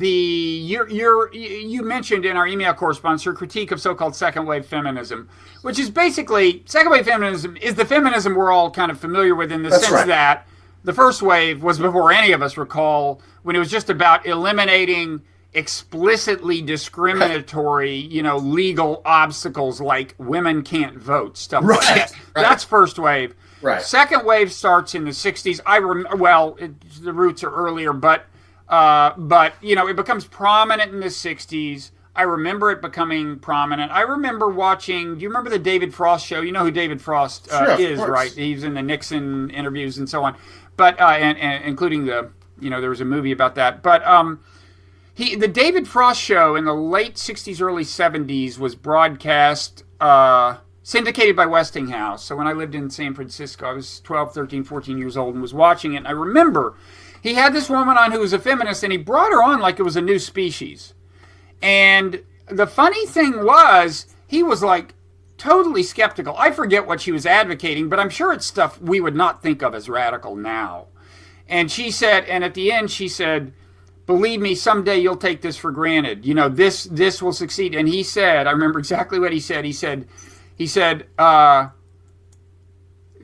you mentioned in our email correspondence your critique of so-called second wave feminism, which is basically second wave feminism is the feminism we're all kind of familiar with in the sense that the first wave was before any of us recall, when it was just about eliminating explicitly discriminatory, legal obstacles like women can't vote, stuff like that. That's first wave. Right. Second wave starts in the 60s. The roots are earlier, but it becomes prominent in the 60s. I remember it becoming prominent. I remember watching, do you remember the David Frost show? You know who David Frost is, right? He's in the Nixon interviews and so on. But and including there was a movie about that. But the David Frost show in the late 60s, early 70s was broadcast, syndicated by Westinghouse. So when I lived in San Francisco, I was 12, 13, 14 years old and was watching it. And I remember he had this woman on who was a feminist, and he brought her on like it was a new species. And the funny thing was, he was like totally skeptical. I forget what she was advocating, but I'm sure it's stuff we would not think of as radical now. And she said, and at the end she said, believe me, someday you'll take this for granted. This will succeed. And he said, I remember exactly what he said. He said,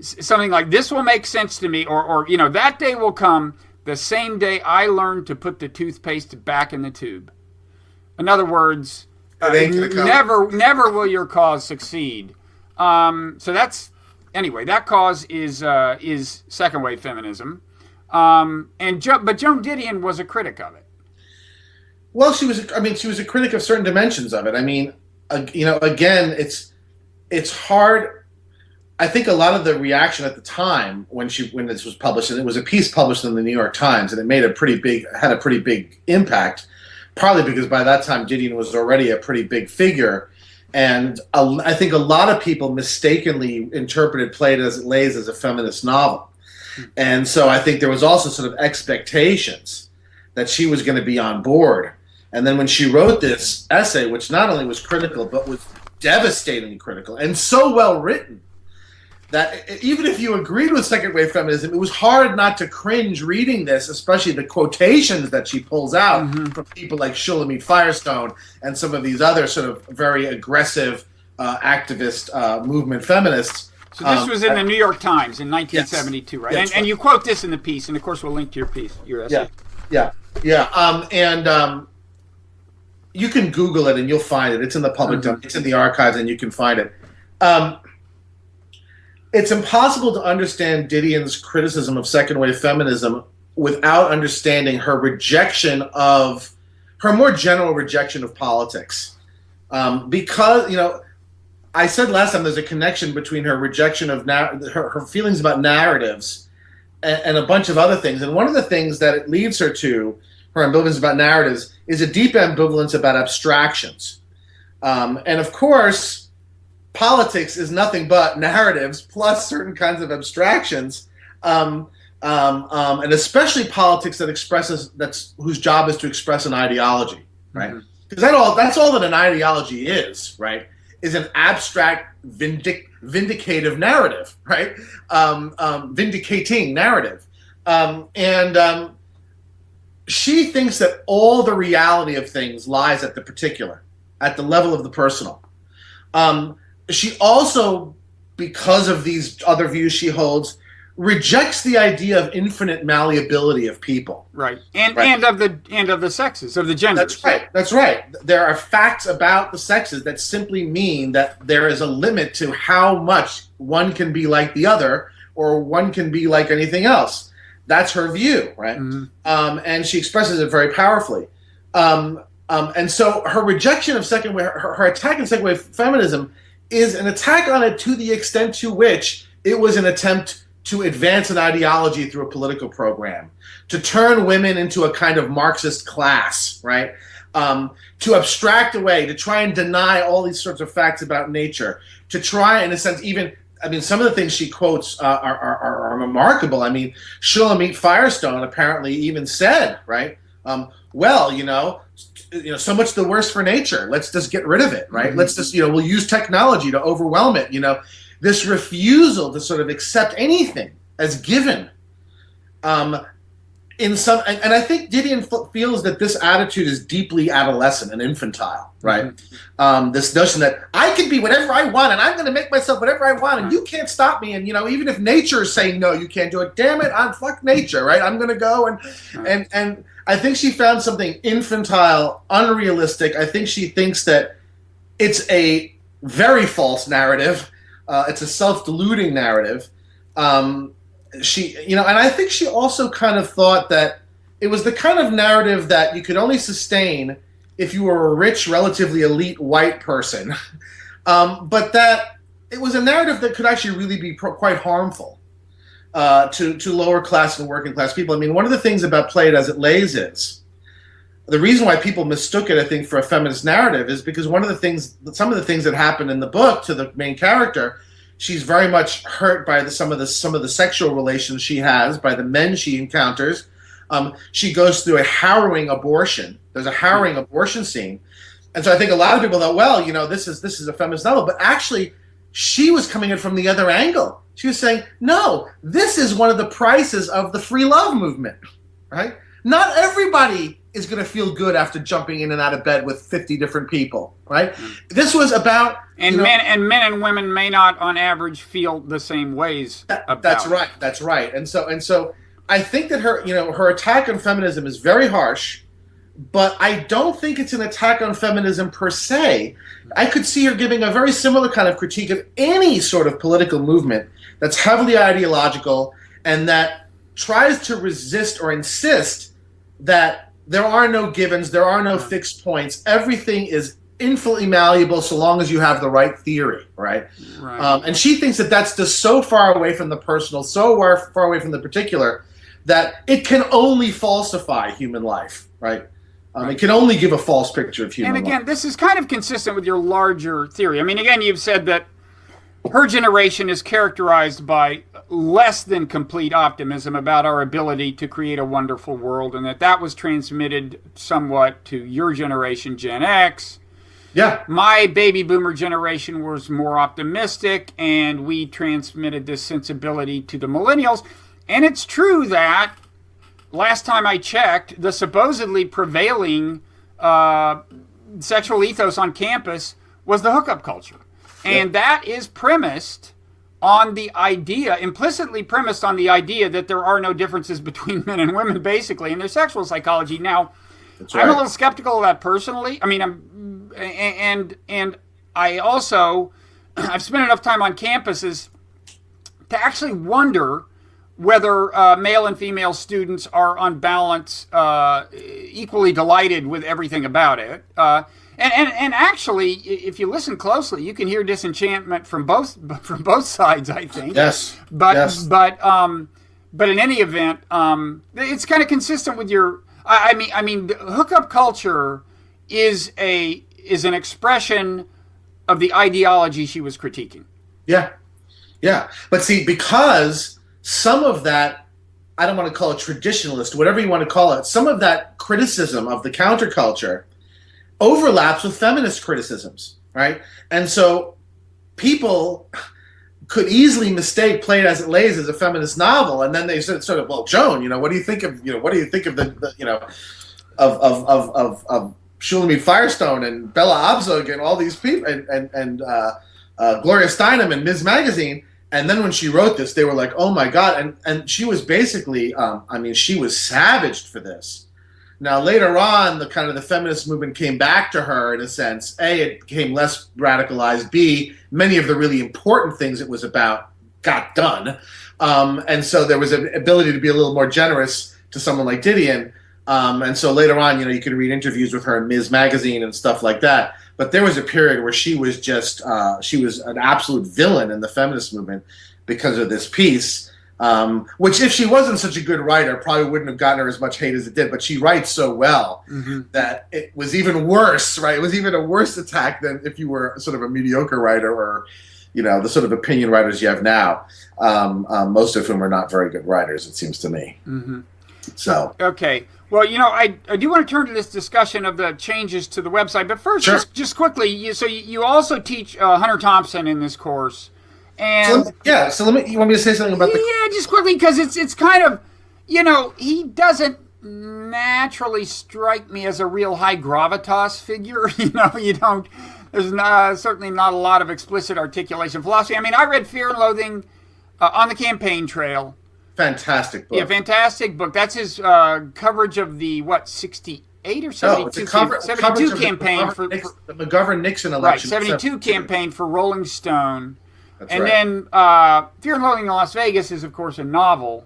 something like, this will make sense to me, or that day will come the same day I learned to put the toothpaste back in the tube. In other words, never will your cause succeed. So that's, anyway, that cause is second wave feminism. But Joan Didion was a critic of it. Well, she was a critic of certain dimensions of it. I mean, again, it's hard. I think a lot of the reaction at the time when this was published, and it was a piece published in the New York Times, and it had a pretty big impact, partly because by that time Didion was already a pretty big figure, and I think a lot of people mistakenly interpreted Play It As It Lays as a feminist novel. And so I think there was also sort of expectations that she was going to be on board. And then when she wrote this essay, which not only was critical, but was devastatingly critical and so well written, that even if you agreed with second wave feminism, it was hard not to cringe reading this, especially the quotations that she pulls out from people like Shulamit Firestone and some of these other sort of very aggressive activist movement feminists. So this was in the New York Times in 1972, right? Yes, and you quote this in the piece, and of course we'll link to your essay. Yeah. You can Google it and you'll find it. It's in the public domain. It's in the archives, and you can find it. It's impossible to understand Didion's criticism of second wave feminism without understanding her more general rejection of politics, because I said last time there's a connection between her rejection of her feelings about narratives and a bunch of other things. And one of the things that it leads her to, her ambivalence about narratives, is a deep ambivalence about abstractions. And of course, politics is nothing but narratives plus certain kinds of abstractions, and especially politics whose job is to express an ideology, right? Because that's all that an ideology is, right? Is an abstract vindicative narrative, right? Vindicating narrative. She thinks that all the reality of things lies at the particular, at the level of the personal. She also, because of these other views she holds, rejects the idea of infinite malleability of people. Right. And of the sexes, of the genders. That's right. There are facts about the sexes that simply mean that there is a limit to how much one can be like the other, or one can be like anything else. That's her view, right? And she expresses it very powerfully. And so her rejection of second wave, her attack on second wave feminism is an attack on it to the extent to which it was an attempt to advance an ideology through a political program, to turn women into a kind of Marxist class, right? To abstract away, to try and deny all these sorts of facts about nature, to try, in a sense, some of the things she quotes are remarkable. I mean, Shulamit Firestone apparently even said, right, so much the worse for nature. Let's just get rid of it, right? Let's just, we'll use technology to overwhelm it, This refusal to sort of accept anything as given in some, and I think Didion feels that this attitude is deeply adolescent and infantile, right? Mm-hmm. This notion that I can be whatever I want, and I'm going to make myself whatever I want, and you can't stop me. And even if nature is saying no, you can't do it. Damn it, I'm fuck nature, right? I'm going to go and I think she found something infantile, unrealistic. I think she thinks that it's a very false narrative. It's a self-deluding narrative. And I think she also kind of thought that it was the kind of narrative that you could only sustain if you were a rich, relatively elite white person, but that it was a narrative that could actually really be quite harmful to lower class and working class people. I mean, one of the things about Play It As It Lays is the reason why people mistook it, I think, for a feminist narrative is because some of the things that happened in the book to the main character. She's very much hurt by some of the sexual relations she has, by the men she encounters. She goes through a harrowing abortion. There's a harrowing abortion scene, and so I think a lot of people thought, well, this is a feminist novel, but actually, she was coming in from the other angle. She was saying, no, this is one of the prices of the free love movement, right? Not everybody is going to feel good after jumping in and out of bed with 50 different people, right? This was about... And men and women may not, on average, feel the same ways about That's right. That's right. And so I think that her attack on feminism is very harsh, but I don't think it's an attack on feminism per se. I could see her giving a very similar kind of critique of any sort of political movement that's heavily ideological and that tries to resist or insist that there are no givens, there are no fixed points. Everything is infinitely malleable so long as you have the right theory, right? And she thinks that that's just so far away from the personal, so far away from the particular, that it can only falsify human life, right? It can only give a false picture of human life. And again, this is kind of consistent with your larger theory. I mean, again, you've said that her generation is characterized by less than complete optimism about our ability to create a wonderful world, and that was transmitted somewhat to your generation, Gen X. Yeah. My baby boomer generation was more optimistic, and we transmitted this sensibility to the millennials. And it's true that, last time I checked, the supposedly prevailing sexual ethos on campus was the hookup culture. And that is premised on the idea, implicitly premised on the idea that there are no differences between men and women, basically, in their sexual psychology. Now, That's right. I'm a little skeptical of that personally. I mean, and I also, I've spent enough time on campuses to actually wonder whether male and female students are on balance equally delighted with everything about it. And actually, if you listen closely, you can hear disenchantment from both sides, I think. Yes. But yes. but in any event, it's kind of consistent with your. I mean, the hookup culture is an expression of the ideology she was critiquing. Yeah. But see, because some of that, I don't want to call it traditionalist, whatever you want to call it, some of that criticism of the counterculture overlaps with feminist criticisms, right? And so people could easily mistake Play It As It Lays as a feminist novel, and then they sort of, well, Joan, what do you think of the of Shulamit Firestone and Bella Abzug and all these people and Gloria Steinem and Ms. Magazine. And then when she wrote this, they were like, oh my God. And she was basically, she was savaged for this. Now, later on, the feminist movement came back to her in a sense. A, it became less radicalized. B, many of the really important things it was about got done. And so there was an ability to be a little more generous to someone like Didion. And so later on, you could read interviews with her in Ms. Magazine and stuff like that. But there was a period where she was just, she was an absolute villain in the feminist movement because of this piece, which if she wasn't such a good writer, probably wouldn't have gotten her as much hate as it did. But she writes so well that it was even worse, right? It was even a worse attack than if you were sort of a mediocre writer or, the sort of opinion writers you have now, most of whom are not very good writers, it seems to me. Mm-hmm. So. Okay. Well, I do want to turn to this discussion of the changes to the website, but first, sure. just quickly, you also teach Hunter Thompson in this course, and so let me. You want me to say something about just quickly, because it's kind of, He doesn't naturally strike me as a real high gravitas figure. You don't. There's certainly not a lot of explicit articulation of philosophy. I mean, I read Fear and Loathing on the Campaign Trail. Fantastic book. Yeah, fantastic book. That's his coverage of the 68 or 72, 72 campaign for the McGovern-Nixon Right, election. 72 campaign for Rolling Stone. That's and right. then Fear and Loathing in Las Vegas is, of course, a novel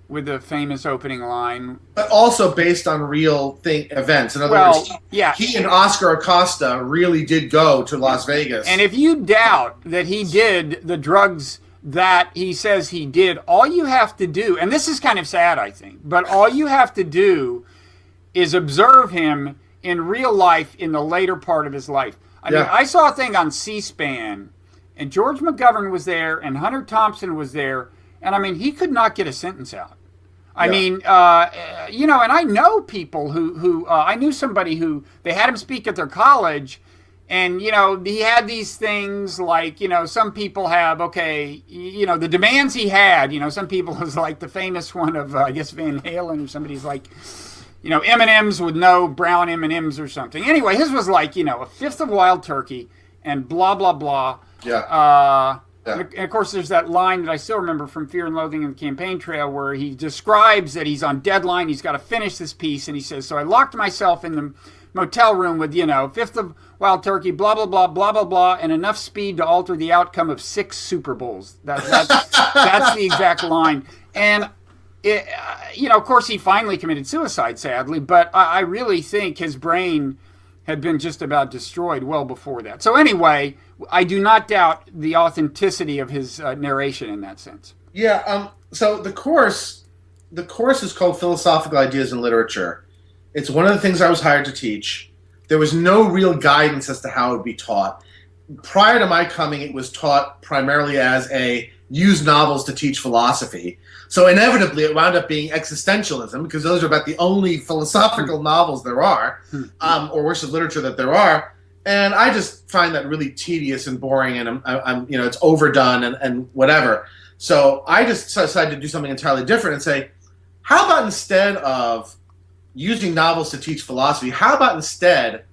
with the famous opening line. But also based on real events. In other words, he and Oscar Acosta really did go to Las Vegas. And if you doubt that he did the drugs that he says he did, all you have to do, and this is kind of sad, I think, but all you have to do is observe him in real life in the later part of his life. I mean, I saw a thing on C-SPAN, and George McGovern was there, and Hunter Thompson was there, and I mean, he could not get a sentence out. I mean, and I know people who I knew somebody who, they had him speak at their college, and, he had these things like, some people have, the demands he had, some people was like the famous one of, I guess, Van Halen, or somebody's like, M&Ms with no brown M&Ms or something. Anyway, his was like, a fifth of wild turkey and blah, blah, blah. Yeah. And of course, there's that line that I still remember from Fear and Loathing in the Campaign Trail where he describes that he's on deadline, he's got to finish this piece, and he says, so I locked myself in the motel room with, fifth of wild turkey, blah, blah, blah, blah, blah, blah, and enough speed to alter the outcome of 6 Super Bowls. That's the exact line. And, of course, he finally committed suicide, sadly, but I really think his brain had been just about destroyed well before that. So anyway, I do not doubt the authenticity of his narration in that sense. Yeah, so the course is called Philosophical Ideas in Literature. It's one of the things I was hired to teach. There was no real guidance as to how it would be taught. Prior to my coming, it was taught primarily as use novels to teach philosophy. So inevitably, it wound up being existentialism, because those are about the only philosophical novels there are, or works of literature that there are. And I just find that really tedious and boring, and I'm it's overdone and whatever. So I just decided to do something entirely different and say, how about instead of using novels to teach philosophy, how about instead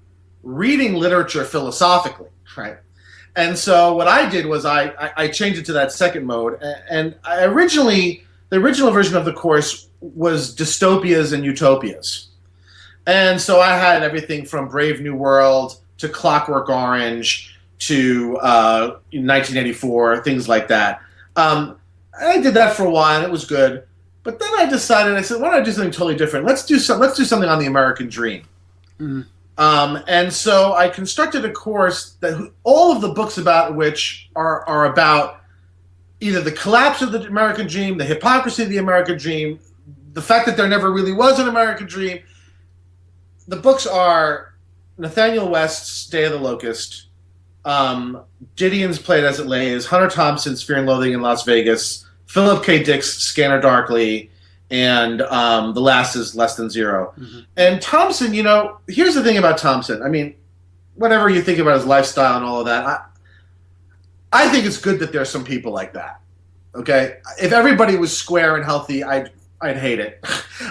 reading literature philosophically, right? And so what I did was I changed it to that second mode. And the original version of the course was dystopias and utopias. And so I had everything from Brave New World to Clockwork Orange to 1984, things like that. I did that for a while, and it was good. But then I decided, I said, why don't I do something totally different? Let's do something on the American Dream. Mm. And so I constructed a course that all of the books about which are about either the collapse of the American Dream, the hypocrisy of the American Dream, the fact that there never really was an American Dream. The books are Nathaniel West's Day of the Locust, Didion's Play It As It Lays, Hunter Thompson's Fear and Loathing in Las Vegas, Philip K. Dick's Scanner Darkly, and the last is Less Than Zero. Mm-hmm. And Thompson, here's the thing about Thompson. I mean, whatever you think about his lifestyle and all of that, I think it's good that there's some people like that. Okay? If everybody was square and healthy, I'd hate it.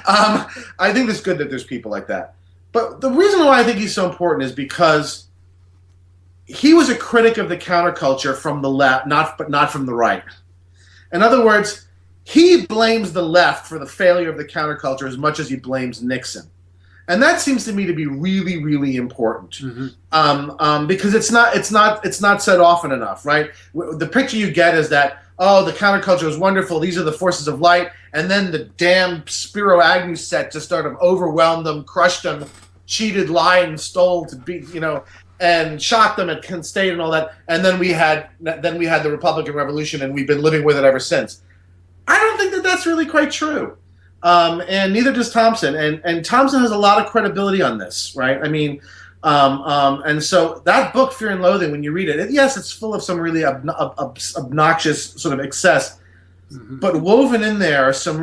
I think it's good that there's people like that. But the reason why I think he's so important is because he was a critic of the counterculture from the left, not from the right. In other words, he blames the left for the failure of the counterculture as much as he blames Nixon. And that seems to me to be really, really important, mm-hmm. Because it's not said often enough, right? The picture you get is that, oh, the counterculture is wonderful, these are the forces of light, and then the damn Spiro Agnew set just sort of overwhelmed them, crushed them, cheated, lied, and stole to be, and shocked them at Kent State and all that. And then we had the Republican Revolution, and we've been living with it ever since. I don't think that that's really quite true. And neither does Thompson. And Thompson has a lot of credibility on this, right? I mean, and so that book, Fear and Loathing, when you read it, yes, it's full of some really obnoxious sort of excess, mm-hmm. but woven in there are some